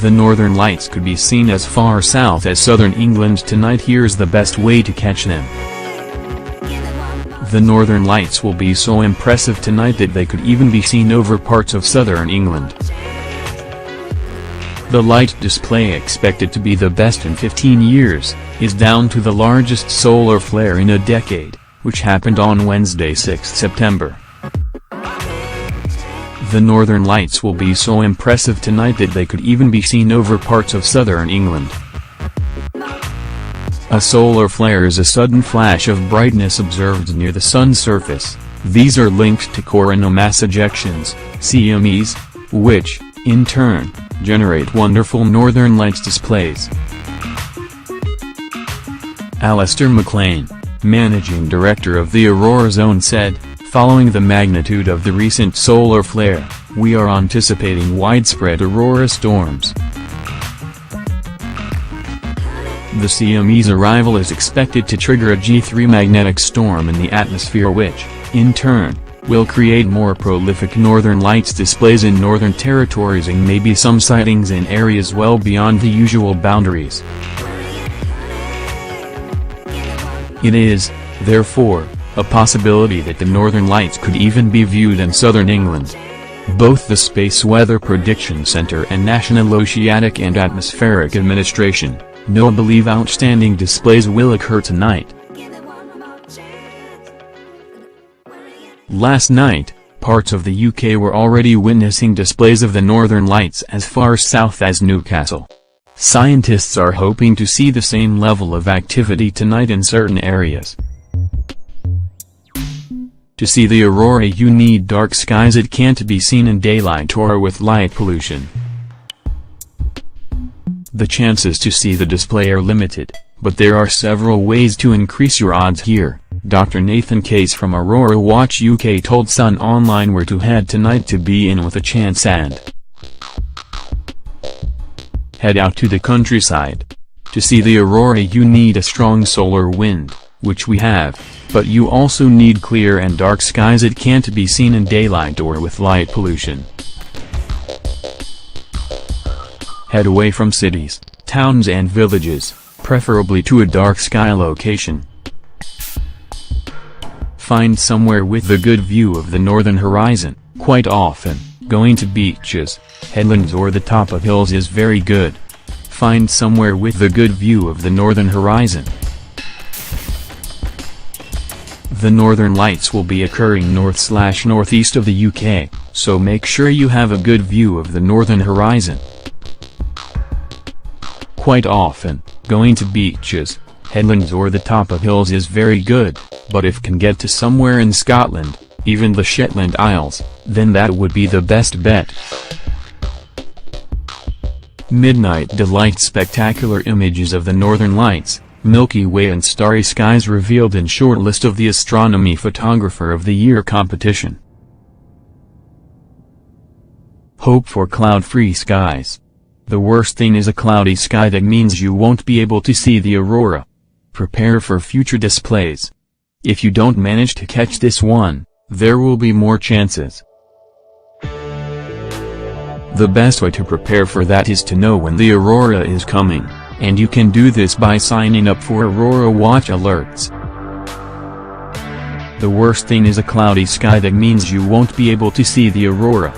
The northern lights could be seen as far south as southern England tonight. Here's the best way to catch them. The northern lights will be so impressive tonight that they could even be seen over parts of southern England. The light display, expected to be the best in 15 years, is down to the largest solar flare in a decade, which happened on Wednesday, 6 September. The northern lights will be so impressive tonight that they could even be seen over parts of southern England. A solar flare is a sudden flash of brightness observed near the sun's surface. These are linked to coronal mass ejections, CMEs, which, in turn, generate wonderful northern lights displays. Alistair McLean, managing director of the Aurora zone, said, "Following the magnitude of the recent solar flare, we are anticipating widespread aurora storms. The CME's arrival is expected to trigger a G3 magnetic storm in the atmosphere, which, in turn, will create more prolific northern lights displays in northern territories and maybe some sightings in areas well beyond the usual boundaries. It is, therefore, a possibility that the northern lights could even be viewed in southern England." Both the Space Weather Prediction Center and National Oceanic and Atmospheric Administration, NOAA, believe outstanding displays will occur tonight. Last night, parts of the UK were already witnessing displays of the northern lights as far south as Newcastle. Scientists are hoping to see the same level of activity tonight in certain areas. To see the aurora you need dark skies. It can't be seen in daylight or with light pollution. The chances to see the display are limited, but there are several ways to increase your odds here. Dr. Nathan Case from Aurora Watch UK told Sun Online where to head tonight to be in with a chance, and head out to the countryside. To see the aurora you need a strong solar wind, which we have, but you also need clear and dark skies. It can't be seen in daylight or with light pollution. Head away from cities, towns and villages, preferably to a dark sky location. Find somewhere with a good view of the northern horizon. Quite often, going to beaches, headlands or the top of hills is very good. Find somewhere with a good view of the northern horizon. The northern lights will be occurring north/northeast of the UK, so make sure you have a good view of the northern horizon. Quite often, going to beaches, headlands or the top of hills is very good, but if can get to somewhere in Scotland, even the Shetland Isles, then that would be the best bet. Midnight delight. Spectacular images of the northern lights, Milky Way and starry skies revealed in shortlist of the Astronomy Photographer of the Year competition. Hope for cloud-free skies. The worst thing is a cloudy sky. That means you won't be able to see the aurora. Prepare for future displays. If you don't manage to catch this one, there will be more chances. The best way to prepare for that is to know when the aurora is coming, and you can do this by signing up for Aurora Watch alerts. The worst thing is a cloudy sky. That means you won't be able to see the aurora.